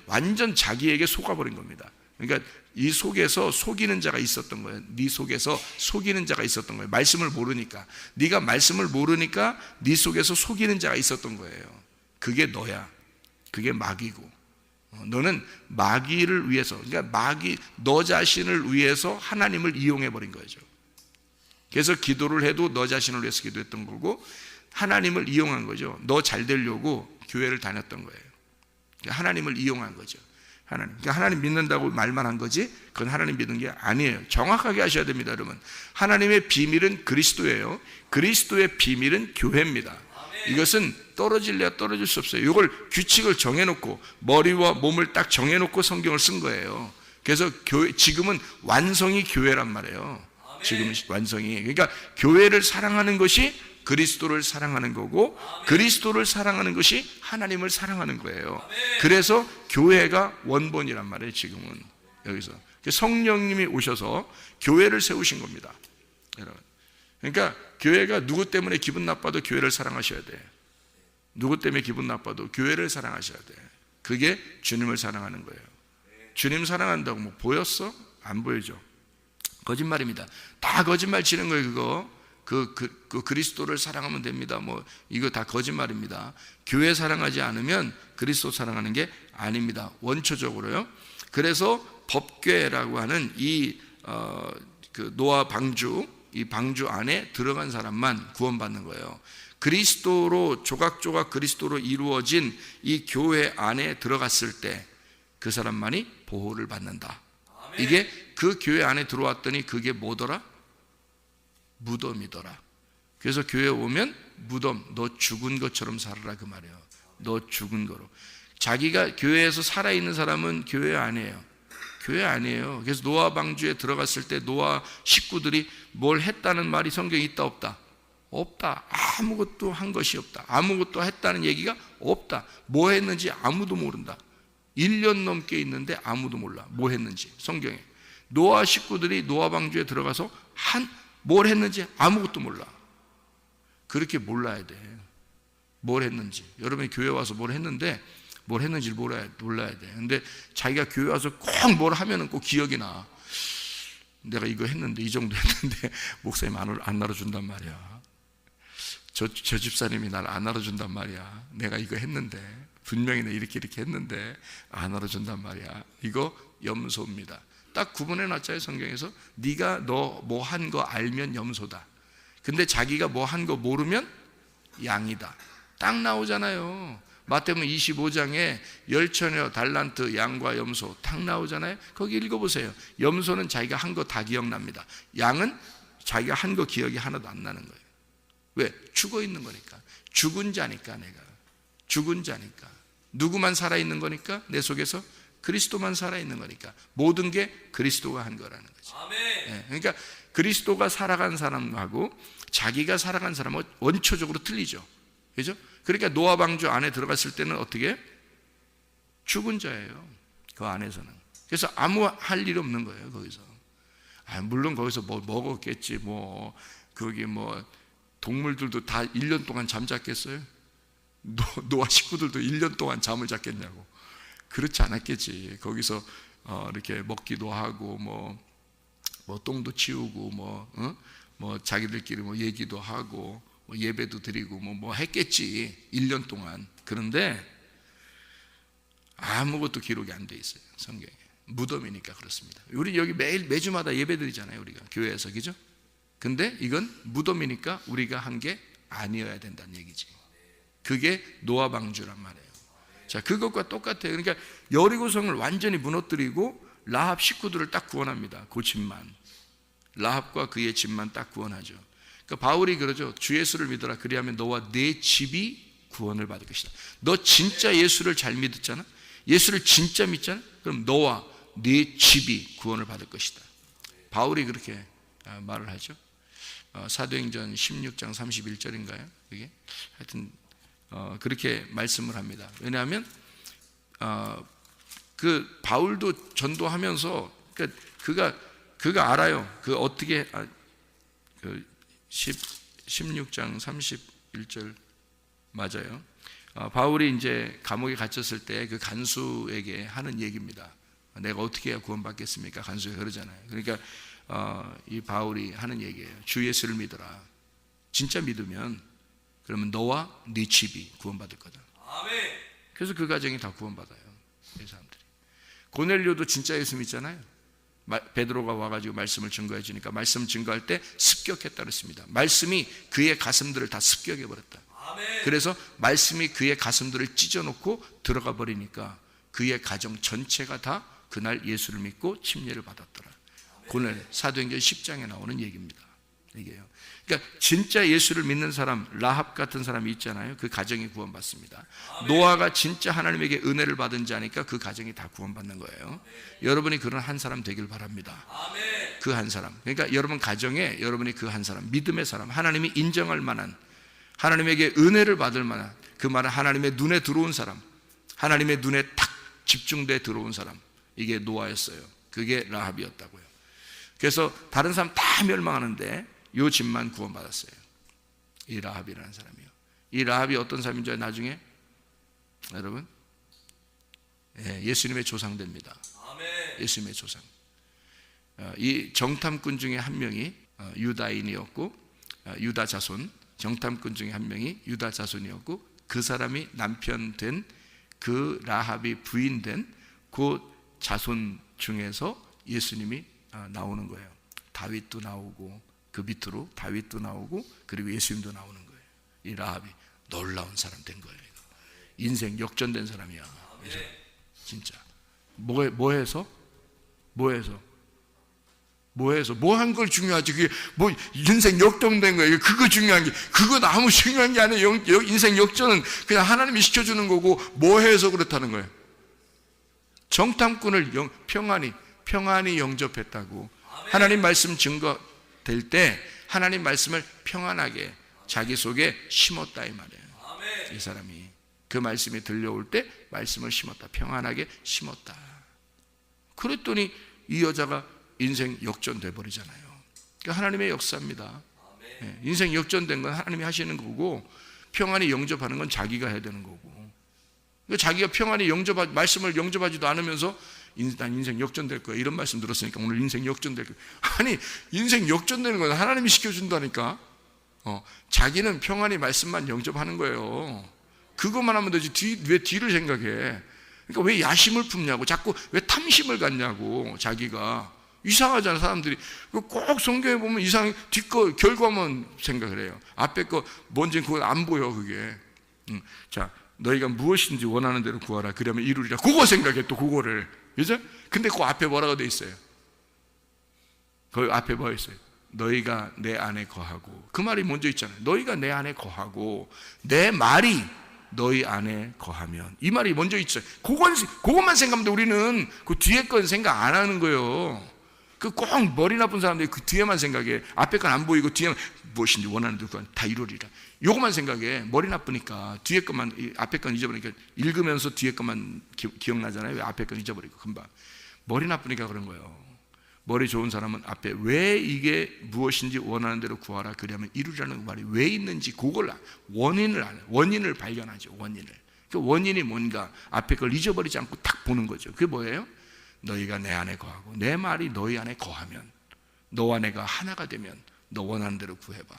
완전 자기에게 속아버린 겁니다. 그러니까 이 속에서 속이는 자가 있었던 거예요. 네 속에서 속이는 자가 있었던 거예요. 말씀을 모르니까. 네가 말씀을 모르니까 네 속에서 속이는 자가 있었던 거예요. 그게 너야. 그게 마귀고. 너는 마귀를 위해서, 그러니까 너 자신을 위해서 하나님을 이용해 버린 거죠. 그래서 기도를 해도 너 자신을 위해서 기도했던 거고, 하나님을 이용한 거죠. 너 잘 되려고 교회를 다녔던 거예요. 하나님을 이용한 거죠. 하나님 믿는다고 말만 한 거지 그건 하나님 믿는 게 아니에요. 정확하게 하셔야 됩니다, 여러분. 하나님의 비밀은 그리스도예요. 그리스도의 비밀은 교회입니다. 이것은 떨어질래야 떨어질 수 없어요. 이걸 규칙을 정해놓고 머리와 몸을 딱 정해놓고 성경을 쓴 거예요. 그래서 지금은 완성이 교회란 말이에요. 지금 완성이. 그러니까 교회를 사랑하는 것이 그리스도를 사랑하는 거고, 그리스도를 사랑하는 것이 하나님을 사랑하는 거예요. 그래서 교회가 원본이란 말이에요. 지금은 여기서 성령님이 오셔서 교회를 세우신 겁니다, 여러분. 그러니까 교회가 누구 때문에 기분 나빠도 교회를 사랑하셔야 돼. 누구 때문에 기분 나빠도 교회를 사랑하셔야 돼. 그게 주님을 사랑하는 거예요. 주님 사랑한다고 뭐 보였어? 안 보이죠? 거짓말입니다. 다 거짓말 치는 거예요. 그거 그 그리스도를 사랑하면 됩니다. 뭐 이거 다 거짓말입니다. 교회 사랑하지 않으면 그리스도 사랑하는 게 아닙니다, 원초적으로요. 그래서 법궤라고 하는 그 노아 방주, 이 방주 안에 들어간 사람만 구원받는 거예요. 그리스도로 조각조각 그리스도로 이루어진 이 교회 안에 들어갔을 때 그 사람만이 보호를 받는다. 이게 그 교회 안에 들어왔더니 그게 뭐더라? 무덤이더라. 그래서 교회 오면 무덤, 너 죽은 것처럼 살아라, 그 말이에요. 너 죽은 거로. 자기가 교회에서 살아있는 사람은 교회 아니에요. 교회 아니에요. 그래서 노아 방주에 들어갔을 때 노아 식구들이 뭘 했다는 말이 성경에 있다 없다? 없다. 아무것도 한 것이 없다. 아무것도 했다는 얘기가 없다. 뭐 했는지 아무도 모른다. 1년 넘게 있는데 아무도 몰라 뭐 했는지. 성경에 노아 식구들이 노아 방주에 들어가서 뭘 했는지 아무것도 몰라. 그렇게 몰라야 돼. 뭘 했는지. 여러분이 교회 와서 뭘 했는데 뭘 했는지를 몰라야 돼. 근데 자기가 교회 와서 꼭 뭘 하면은 꼭 기억이 나. 내가 이거 했는데, 이 정도 했는데 목사님 안 알아준단 말이야. 저 집사님이 날 안 알아준단 말이야. 내가 이거 했는데, 분명히 내가 이렇게 했는데 안 알아준단 말이야. 이거 염소입니다. 딱 구분해 놨잖아요, 성경에서. 네가 너 뭐 한 거 알면 염소다. 근데 자기가 뭐 한 거 모르면 양이다. 딱 나오잖아요. 마태복음 25장에 열처녀, 달란트, 양과 염소 딱 나오잖아요. 거기 읽어보세요. 염소는 자기가 한 거 다 기억납니다. 양은 자기가 한 거 기억이 하나도 안 나는 거예요. 왜? 죽어 있는 거니까. 죽은 자니까. 내가 죽은 자니까. 누구만 살아있는 거니까? 내 속에서 그리스도만 살아있는 거니까. 모든 게 그리스도가 한 거라는 거죠. 네, 그러니까 그리스도가 살아간 사람하고 자기가 살아간 사람은 원초적으로 틀리죠. 그죠? 그러니까 노아 방주 안에 들어갔을 때는 어떻게? 죽은 자예요, 그 안에서는. 그래서 아무 할 일 없는 거예요, 거기서. 물론 거기서 뭐 먹었겠지. 거기 동물들도 다 1년 동안 잠잤겠어요? 노아 식구들도 1년 동안 잠을 잤겠냐고. 그렇지 않았겠지. 거기서 이렇게 먹기도 하고 똥도 치우고 자기들끼리 얘기도 하고 예배도 드리고 뭐 했겠지, 1년 동안. 그런데 아무것도 기록이 안 돼 있어요, 성경에. 무덤이니까 그렇습니다. 우리 여기 매주마다 예배 드리잖아요, 우리가 교회에서. 그죠? 근데 이건 무덤이니까 우리가 한 게 아니어야 된다는 얘기지. 그게 노아 방주란 말이에요. 자, 그것과 똑같아요. 그러니까 여리고성을 완전히 무너뜨리고 라합 식구들을 딱 구원합니다. 그 집만. 라합과 그의 집만 딱 구원하죠. 그러니까 바울이 그러죠. 주 예수를 믿어라. 그리하면 너와 네 집이 구원을 받을 것이다. 너 진짜 예수를 잘 믿었잖아. 예수를 진짜 믿잖아. 그럼 너와 네 집이 구원을 받을 것이다. 바울이 그렇게 말을 하죠. 사도행전 16장 31절인가요? 그게 하여튼 그렇게 말씀을 합니다. 왜냐하면 그 바울도 전도하면서 그가 알아요. 그 어떻게 16장 31절 맞아요. 바울이 이제 감옥에 갇혔을 때 그 간수에게 하는 얘기입니다. 내가 어떻게 해야 구원받겠습니까? 간수가 그러잖아요. 그러니까 이 바울이 하는 얘기예요. 주 예수를 믿어라. 진짜 믿으면 그러면 너와 네 집이 구원받을 거다. 아멘. 그래서 그 가정이 다 구원받아요, 이 사람들이. 고넬료도 진짜 예수 믿잖아요. 베드로가 와가지고 말씀을 증거해 주니까 말씀 증거할 때 습격했다 그랬습니다. 말씀이 그의 가슴들을 다 습격해 버렸다. 그래서 말씀이 그의 가슴들을 찢어놓고 들어가 버리니까 그의 가정 전체가 다 그날 예수를 믿고 침례를 받았더라. 고넬 사도행전 10장에 나오는 얘기입니다. 이게요. 그러니까 진짜 예수를 믿는 사람, 라합 같은 사람이 있잖아요. 그 가정이 구원받습니다. 노아가 진짜 하나님에게 은혜를 받은 자니까 그 가정이 다 구원받는 거예요. 여러분이 그런 한 사람 되길 바랍니다. 그 한 사람. 그러니까 여러분 가정에 여러분이 그 한 사람, 믿음의 사람, 하나님이 인정할 만한, 하나님에게 은혜를 받을 만한, 그 말은 하나님의 눈에 들어온 사람, 하나님의 눈에 탁 집중돼 들어온 사람, 이게 노아였어요. 그게 라합이었다고요. 그래서 다른 사람 다 멸망하는데 요 집만 구원받았어요. 이 라합이라는 사람이요. 이 라합이 어떤 사람인 줄 나중에 여러분, 예수님의 조상 됩니다. 예수님의 조상. 이 정탐꾼 중에 한 명이 유다인이었고, 유다 자손, 정탐꾼 중에 한 명이 유다 자손이었고, 그 사람이 남편 된 그 라합이 부인 된 그 자손 중에서 예수님이 나오는 거예요. 다윗도 나오고, 그 밑으로 다윗도 나오고, 그리고 예수님도 나오는 거예요. 이 라합이 놀라운 사람 된 거예요. 인생 역전된 사람이야. 진짜. 뭐해서 뭐 한 걸 중요하지? 그게 뭐 인생 역전된 거예요. 그거 중요한 게, 그건 아무 중요한 게 아니에요. 인생 역전은 그냥 하나님이 시켜주는 거고, 뭐 해서 그렇다는 거예요. 정탐꾼을 평안히 영접했다고. 하나님 말씀 증거될 때 하나님 말씀을 평안하게 자기 속에 심었다 이 말이에요. 이 사람이 그 말씀이 들려올 때 말씀을 심었다. 평안하게 심었다. 그랬더니 이 여자가 인생 역전돼 버리잖아요. 그러니까 하나님의 역사입니다. 인생 역전된 건 하나님이 하시는 거고, 평안히 영접하는 건 자기가 해야 되는 거고. 그러니까 자기가 평안히 말씀을 영접하지도 않으면서 난 인생 역전될 거야, 이런 말씀 들었으니까 오늘 인생 역전될 거야. 아니, 인생 역전되는 건 하나님이 시켜준다니까. 자기는 평안히 말씀만 영접하는 거예요. 그것만 하면 되지. 왜 뒤를 생각해? 그러니까 왜 야심을 품냐고, 자꾸 왜 탐심을 갖냐고. 자기가 이상하잖아. 사람들이 꼭 성경에 보면 이상해. 뒷거 결과만 생각을 해요. 앞에 거 뭔지 그건 안 보여. 그게. 자, 너희가 무엇인지 원하는 대로 구하라, 그러면 이루리라. 그거 생각해. 또 그거를, 그죠? 근데 그 앞에 뭐라고 돼 있어요? 그 앞에 뭐 있어요? 너희가 내 안에 거하고. 그 말이 먼저 있잖아요. 너희가 내 안에 거하고 내 말이 너희 안에 거하면. 이 말이 먼저 있어요. 그것만 생각하면 돼. 우리는 그 뒤에 건 생각 안 하는 거예요. 그 꼭 머리 나쁜 사람들이 그 뒤에만 생각해. 앞에 건 안 보이고 뒤에만 무엇인지 원하는 대로 다 이루리라. 요것만 생각해. 머리 나쁘니까. 뒤에 것만, 앞에 건 잊어버리니까. 읽으면서 뒤에 것만 기억나잖아요. 왜 앞에 건 잊어버리고 금방. 머리 나쁘니까 그런 거예요. 머리 좋은 사람은 앞에 왜 이게 무엇인지 원하는 대로 구하라, 그러면 이루라는 말이 왜 있는지 그걸 원인을 발견하죠. 원인을. 그 원인이 뭔가 앞에 걸 잊어버리지 않고 딱 보는 거죠. 그게 뭐예요? 너희가 내 안에 거하고 내 말이 너희 안에 거하면, 너와 내가 하나가 되면 너 원하는 대로 구해봐.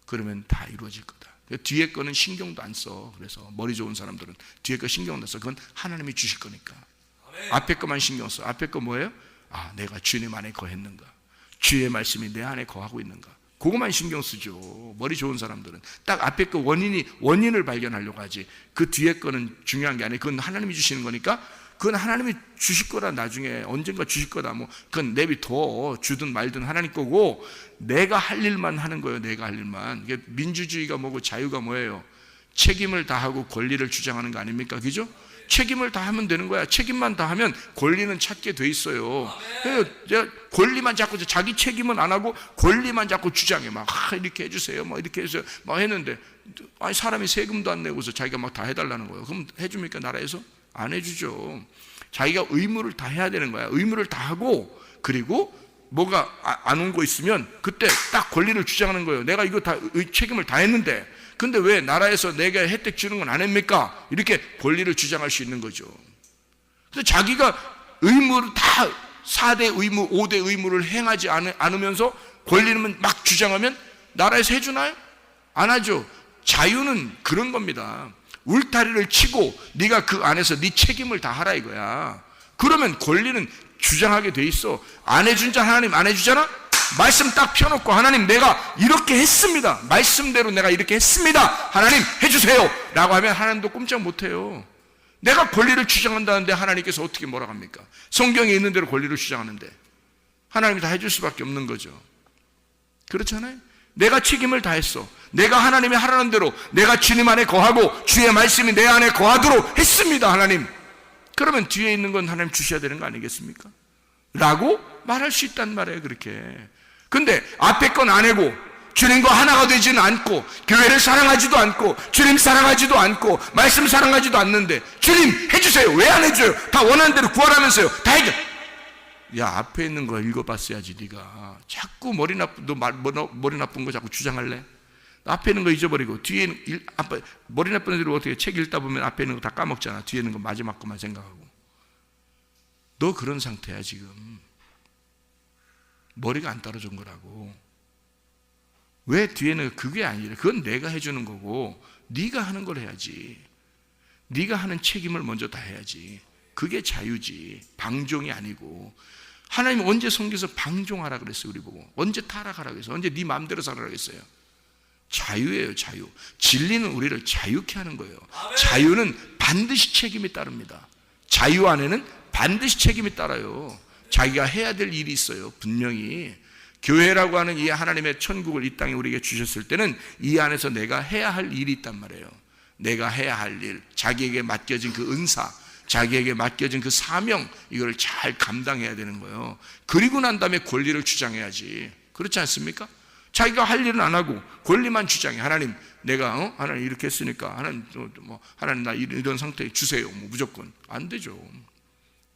그러면 다 이루어질 거다. 뒤에 거는 신경도 안 써. 그래서 머리 좋은 사람들은 뒤에 거 신경 안 써. 그건 하나님이 주실 거니까. 앞에 거만 신경 써. 앞에 거 뭐예요? 내가 주님 안에 거했는가, 주의 말씀이 내 안에 거하고 있는가, 그것만 신경 쓰죠. 머리 좋은 사람들은 딱 앞에 거 원인을 발견하려고 하지. 그 뒤에 거는 중요한 게 아니에요. 그건 하나님이 주시는 거니까. 그건 하나님이 주실 거라. 나중에 언젠가 주실 거다. 뭐 그건 내비둬. 주든 말든 하나님 거고, 내가 할 일만 하는 거예요. 내가 할 일만. 이게 민주주의가 뭐고 자유가 뭐예요? 책임을 다하고 권리를 주장하는 거 아닙니까? 그죠? 책임을 다하면 되는 거야. 책임만 다하면 권리는 찾게 돼 있어요. 그래서 권리만 자꾸, 자기 책임은 안 하고 권리만 자꾸 주장해. 막 이렇게 해주세요, 뭐 이렇게 해주세요, 막 했는데, 아니 사람이 세금도 안 내고서 자기가 막 다 해달라는 거예요. 그럼 해줍니까? 나라에서? 안 해주죠. 자기가 의무를 다 해야 되는 거야. 의무를 다 하고, 그리고 뭐가 안 온 거 있으면 그때 딱 권리를 주장하는 거예요. 내가 이거 다 책임을 다 했는데, 근데 왜 나라에서 내가 혜택 주는 건 안 합니까? 이렇게 권리를 주장할 수 있는 거죠. 그래서 자기가 의무를 다 4대 의무, 5대 의무를 행하지 않으면서 권리는 막 주장하면 나라에서 해주나요? 안 하죠. 자유는 그런 겁니다. 울타리를 치고 네가 그 안에서 네 책임을 다 하라 이거야. 그러면 권리는 주장하게 돼 있어. 안 해준 자 하나님 안 해주잖아? 말씀 딱 펴놓고, 하나님 내가 이렇게 했습니다, 말씀대로 내가 이렇게 했습니다, 하나님 해주세요 라고 하면 하나님도 꼼짝 못해요. 내가 권리를 주장한다는데 하나님께서 어떻게 뭐라 합니까? 성경에 있는 대로 권리를 주장하는데 하나님이 다 해줄 수밖에 없는 거죠. 그렇잖아요. 내가 책임을 다했어. 내가 하나님이 하라는 대로 내가 주님 안에 거하고 주의 말씀이 내 안에 거하도록 했습니다, 하나님. 그러면 뒤에 있는 건 하나님 주셔야 되는 거 아니겠습니까? 라고 말할 수 있단 말이에요. 그렇게. 근데 앞에 건 안 해고 주님과 하나가 되지는 않고 교회를 사랑하지도 않고 주님 사랑하지도 않고 말씀 사랑하지도 않는데 주님 해주세요. 왜 안 해줘요? 다 원하는 대로 구하라면서요. 다 해줘. 야, 앞에 있는 거 읽어봤어야지. 네가 자꾸 머리 나쁜 거 자꾸 주장할래? 앞에 있는 거 잊어버리고 뒤에 머리 나쁜 애들이 어떻게 책 읽다 보면 앞에 있는 거 다 까먹잖아. 뒤에 있는 거 마지막 것만 생각하고. 너 그런 상태야 지금. 머리가 안 떨어진 거라고. 왜 뒤에는 그게 아니라 그건 내가 해주는 거고 네가 하는 걸 해야지. 네가 하는 책임을 먼저 다 해야지. 그게 자유지. 방종이 아니고. 하나님 언제 성경에서 방종하라 그랬어요? 우리 보고 언제 타락하라 그랬어요? 언제 네 마음대로 살아라 그랬어요? 자유예요. 자유. 진리는 우리를 자유케 하는 거예요. 자유는 반드시 책임이 따릅니다. 자유 안에는 반드시 책임이 따라요. 자기가 해야 될 일이 있어요. 분명히 교회라고 하는 이 하나님의 천국을 이 땅에 우리에게 주셨을 때는 이 안에서 내가 해야 할 일이 있단 말이에요. 내가 해야 할 일, 자기에게 맡겨진 그 은사, 자기에게 맡겨진 그 사명, 이걸 잘 감당해야 되는 거예요. 그리고 난 다음에 권리를 주장해야지. 그렇지 않습니까? 자기가 할 일은 안 하고 권리만 주장해. 하나님, 내가 하나님 이렇게 했으니까 하나님 나 이런 상태에 주세요. 무조건 안 되죠.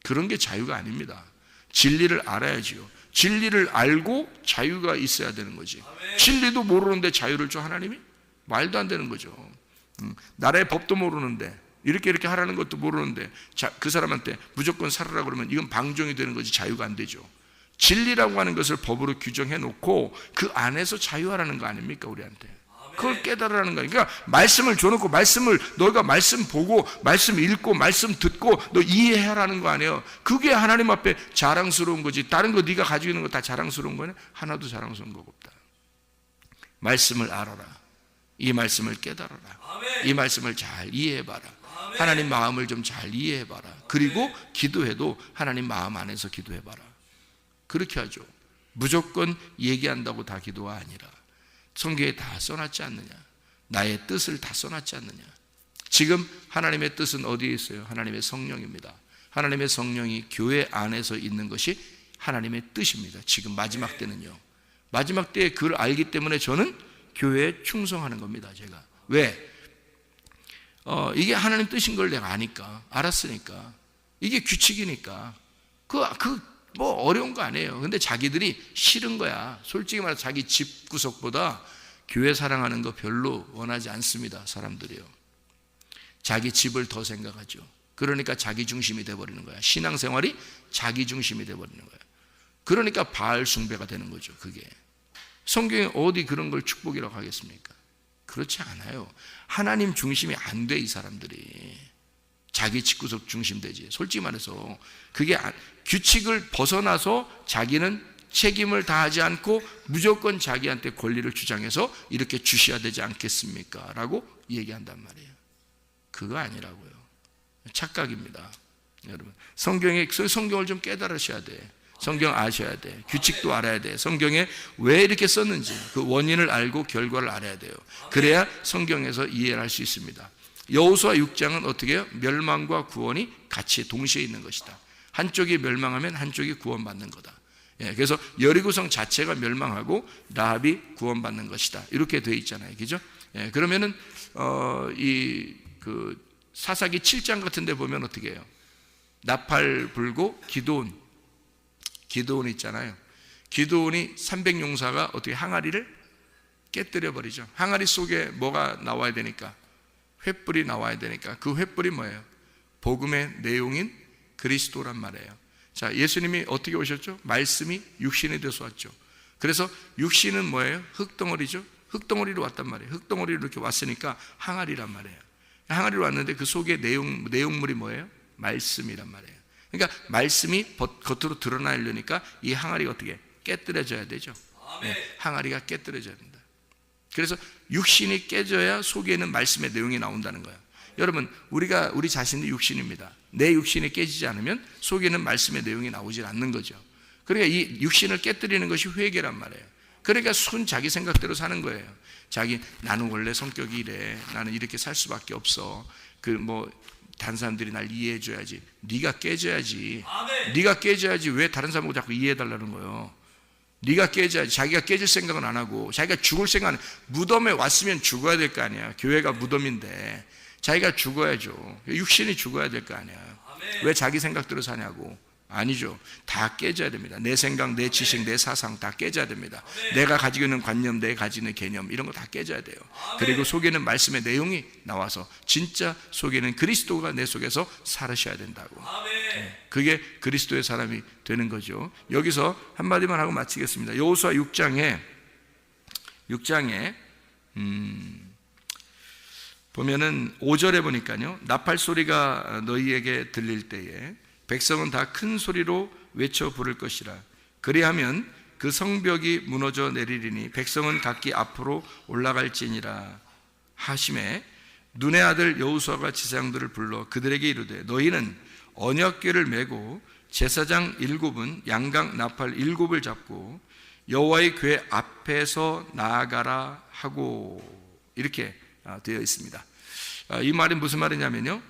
그런 게 자유가 아닙니다. 진리를 알아야지요. 진리를 알고 자유가 있어야 되는 거지. 진리도 모르는데 자유를 줘 하나님이? 말도 안 되는 거죠. 나라의 법도 모르는데 이렇게 하라는 것도 모르는데 그 사람한테 무조건 살아라 그러면 이건 방종이 되는 거지 자유가 안 되죠. 진리라고 하는 것을 법으로 규정해 놓고 그 안에서 자유하라는 거 아닙니까 우리한테? 그걸 깨달으라는 거예요. 그러니까 말씀을 줘놓고 너희가 말씀 보고 말씀 읽고 말씀 듣고 너 이해하라는 거 아니에요. 그게 하나님 앞에 자랑스러운 거지. 다른 거 네가 가지고 있는 거 다 자랑스러운 거네? 하나도 자랑스러운 거 없다. 말씀을 알아라. 이 말씀을 깨달아라. 이 말씀을 잘 이해해봐라. 하나님 마음을 좀 잘 이해해봐라. 그리고 기도해도 하나님 마음 안에서 기도해봐라. 그렇게 하죠. 무조건 얘기한다고 다 기도가 아니라 성경에 다 써놨지 않느냐? 나의 뜻을 다 써놨지 않느냐? 지금 하나님의 뜻은 어디에 있어요? 하나님의 성령입니다. 하나님의 성령이 교회 안에서 있는 것이 하나님의 뜻입니다. 지금 마지막 때는요. 마지막 때에 그걸 알기 때문에 저는 교회에 충성하는 겁니다. 제가. 왜? 이게 하나님 뜻인 걸 내가 아니까, 알았으니까. 이게 규칙이니까. 뭐 어려운 거 아니에요. 근데 자기들이 싫은 거야. 솔직히 말해서 자기 집 구석보다 교회 사랑하는 거 별로 원하지 않습니다. 사람들이요. 자기 집을 더 생각하죠. 그러니까 자기 중심이 돼버리는 거야. 신앙생활이 자기 중심이 돼버리는 거야. 그러니까 바알 숭배가 되는 거죠. 그게. 성경에 어디 그런 걸 축복이라고 하겠습니까? 그렇지 않아요. 하나님 중심이 안 돼, 이 사람들이. 자기 집구석 중심되지. 솔직히 말해서 그게 규칙을 벗어나서 자기는 책임을 다하지 않고 무조건 자기한테 권리를 주장해서 이렇게 주셔야 되지 않겠습니까? 라고 얘기한단 말이에요. 그거 아니라고요. 착각입니다. 여러분, 성경을 좀 깨달으셔야 돼. 성경 아셔야 돼. 규칙도 알아야 돼. 성경에 왜 이렇게 썼는지 그 원인을 알고 결과를 알아야 돼요. 그래야 성경에서 이해를 할 수 있습니다. 여호수아 6장은 어떻게 해요? 멸망과 구원이 같이 동시에 있는 것이다. 한쪽이 멸망하면 한쪽이 구원받는 거다. 그래서 여리고성 자체가 멸망하고 라합이 구원받는 것이다. 이렇게 되어 있잖아요. 그죠? 그러면은 사사기 7장 같은 데 보면 어떻게 해요? 나팔 불고 기드온 있잖아요. 기드온이 300용사가 어떻게 항아리를 깨뜨려 버리죠. 항아리 속에 뭐가 나와야 되니까? 횃불이 나와야 되니까. 그 횃불이 뭐예요? 복음의 내용인 그리스도란 말이에요. 자, 예수님이 어떻게 오셨죠? 말씀이 육신이 돼서 왔죠. 그래서 육신은 뭐예요? 흙덩어리죠. 흙덩어리로 왔단 말이에요. 흙덩어리로 이렇게 왔으니까 항아리란 말이에요. 항아리로 왔는데 그 속에 내용물이 뭐예요? 말씀이란 말이에요. 그러니까 말씀이 겉으로 드러나려니까 이 항아리가 어떻게 깨뜨려져야 되죠. 항아리가 깨뜨려져야 된다. 그래서 육신이 깨져야 속에 있는 말씀의 내용이 나온다는 거예요. 여러분, 우리 자신이 육신입니다. 내 육신이 깨지지 않으면 속에 있는 말씀의 내용이 나오질 않는 거죠. 그러니까 이 육신을 깨뜨리는 것이 회개란 말이에요. 그러니까 자기 생각대로 사는 거예요. 나는 원래 성격이 이래. 나는 이렇게 살 수밖에 없어. 다른 사람들이 날 이해해 줘야지. 네가 깨져야지. 네가 깨져야지. 왜 다른 사람하고 자꾸 이해해 달라는 거예요? 네가 깨져야지. 자기가 깨질 생각은 안 하고, 자기가 죽을 생각은, 무덤에 왔으면 죽어야 될 거 아니야. 교회가 무덤인데 자기가 죽어야죠. 육신이 죽어야 될 거 아니야. 왜 자기 생각대로 사냐고. 아니죠. 다 깨져야 됩니다. 내 생각, 내 지식, 내 사상 다 깨져야 됩니다. 내가 가지고 있는 관념, 내가 가지고 있는 개념, 이런 거 다 깨져야 돼요. 그리고 속에는 말씀의 내용이 나와서 진짜 속에는 그리스도가 내 속에서 살으셔야 된다고. 그게 그리스도의 사람이 되는 거죠. 여기서 한마디만 하고 마치겠습니다. 여호수아 6장에 보면은 5절에 보니까요, 나팔 소리가 너희에게 들릴 때에 백성은 다 큰 소리로 외쳐 부를 것이라. 그리하면 그 성벽이 무너져 내리리니 백성은 각기 앞으로 올라갈지니라 하심에, 눈의 아들 여호수아가 지상들을 불러 그들에게 이르되 너희는 언약궤를 메고 제사장 7은 양각 나팔 7을 잡고 여호와의 궤 앞에서 나아가라 하고, 이렇게 되어 있습니다. 이 말이 무슨 말이냐면요,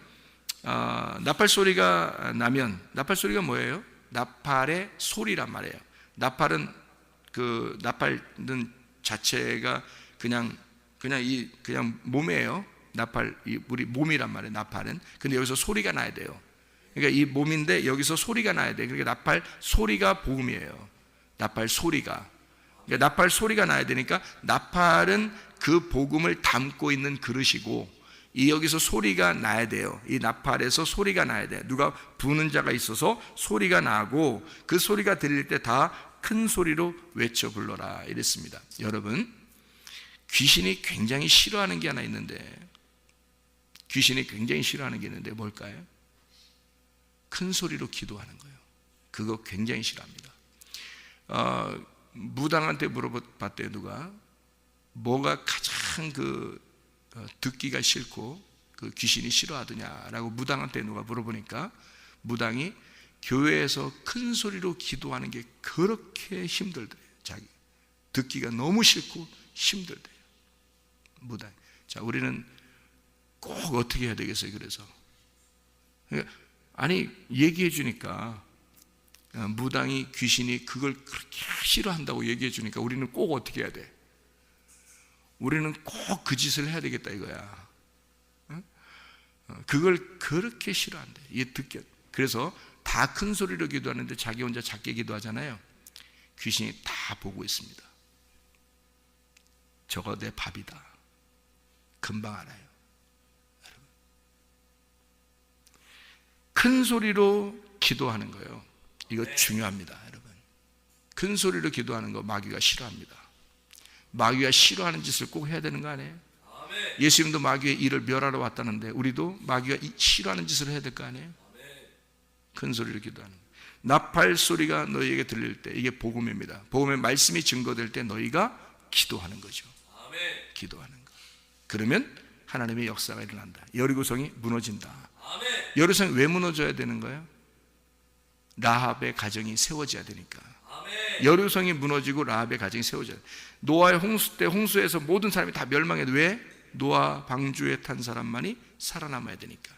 나팔 소리가 나면, 나팔 소리가 뭐예요? 나팔의 소리란 말이에요. 나팔은 나팔은 자체가 그냥 몸이에요. 우리 몸이란 말이에요. 나팔은. 근데 여기서 소리가 나야 돼요. 그러니까 이 몸인데 여기서 소리가 나야 돼요. 그러니까 나팔 소리가 복음이에요. 나팔 소리가. 그러니까 나팔 소리가 나야 되니까, 나팔은 그 복음을 담고 있는 그릇이고, 여기서 소리가 나야 돼요. 이 나팔에서 소리가 나야 돼요. 누가 부는 자가 있어서 소리가 나고, 그 소리가 들릴 때 다 큰 소리로 외쳐 불러라 이랬습니다. 여러분, 귀신이 굉장히 싫어하는 게 하나 있는데, 뭘까요? 큰 소리로 기도하는 거예요. 그거 굉장히 싫어합니다. 무당한테 물어봤대요. 누가 뭐가 가장 듣기가 싫고 그 귀신이 싫어하더냐라고 무당한테 누가 물어보니까, 무당이 교회에서 큰 소리로 기도하는 게 그렇게 힘들대요. 듣기가 너무 싫고 힘들대요, 무당. 자, 우리는 꼭 어떻게 해야 되겠어요? 그래서 아니, 얘기해 주니까, 무당이 귀신이 그걸 그렇게 싫어한다고 얘기해 주니까 우리는 꼭 어떻게 해야 돼? 우리는 꼭 그 짓을 해야 되겠다 이거야. 그걸 그렇게 싫어한대. 그래서 다 큰 소리로 기도하는데 자기 혼자 작게 기도하잖아요. 귀신이 다 보고 있습니다. 저거 내 밥이다. 금방 알아요. 여러분, 큰 소리로 기도하는 거예요. 이거 중요합니다. 여러분, 큰 소리로 기도하는 거 마귀가 싫어합니다. 마귀가 싫어하는 짓을 꼭 해야 되는 거 아니에요? 예수님도 마귀의 일을 멸하러 왔다는데 우리도 마귀가 싫어하는 짓을 해야 될 거 아니에요? 큰 소리로 기도하는 거예요. 나팔 소리가 너희에게 들릴 때, 이게 복음입니다. 복음의 말씀이 증거될 때 너희가 기도하는 거죠. 기도하는 거. 그러면 하나님의 역사가 일어난다. 여리고성이 무너진다. 여리고성이 왜 무너져야 되는 거예요? 라합의 가정이 세워져야 되니까. 여리고성이 무너지고 라합의 가정이 세워져야 돼. 노아의 홍수 때, 홍수에서 모든 사람이 다 멸망해도 왜? 노아 방주에 탄 사람만이 살아남아야 되니까.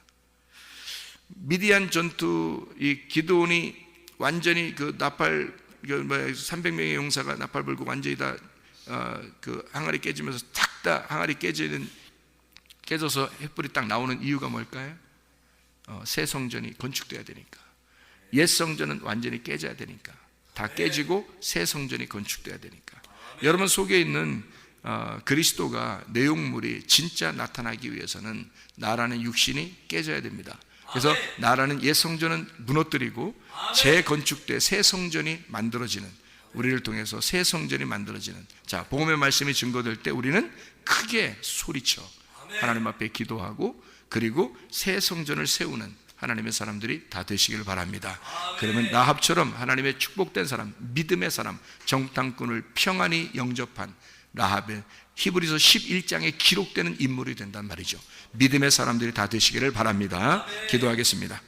미디안 전투, 이 기드온이 완전히 그 나팔, 300명의 용사가 나팔 불고 완전히 다 항아리 깨지면서 탁 다 항아리 깨져서 횃불이 딱 나오는 이유가 뭘까요? 새 성전이 건축돼야 되니까. 옛 성전은 완전히 깨져야 되니까. 다 깨지고 새 성전이 건축돼야 되니까. 여러분 속에 있는 그리스도가, 내용물이 진짜 나타나기 위해서는 나라는 육신이 깨져야 됩니다. 그래서 나라는 옛 성전은 무너뜨리고 재건축돼 새 성전이 만들어지는, 우리를 통해서 새 성전이 만들어지는, 자, 복음의 말씀이 증거될 때 우리는 크게 소리쳐 하나님 앞에 기도하고, 그리고 새 성전을 세우는 하나님의 사람들이 다 되시길 바랍니다. 그러면 라합처럼 하나님의 축복된 사람, 믿음의 사람, 정탐꾼을 평안히 영접한 라합의, 히브리서 11장에 기록되는 인물이 된단 말이죠. 믿음의 사람들이 다 되시기를 바랍니다. 기도하겠습니다.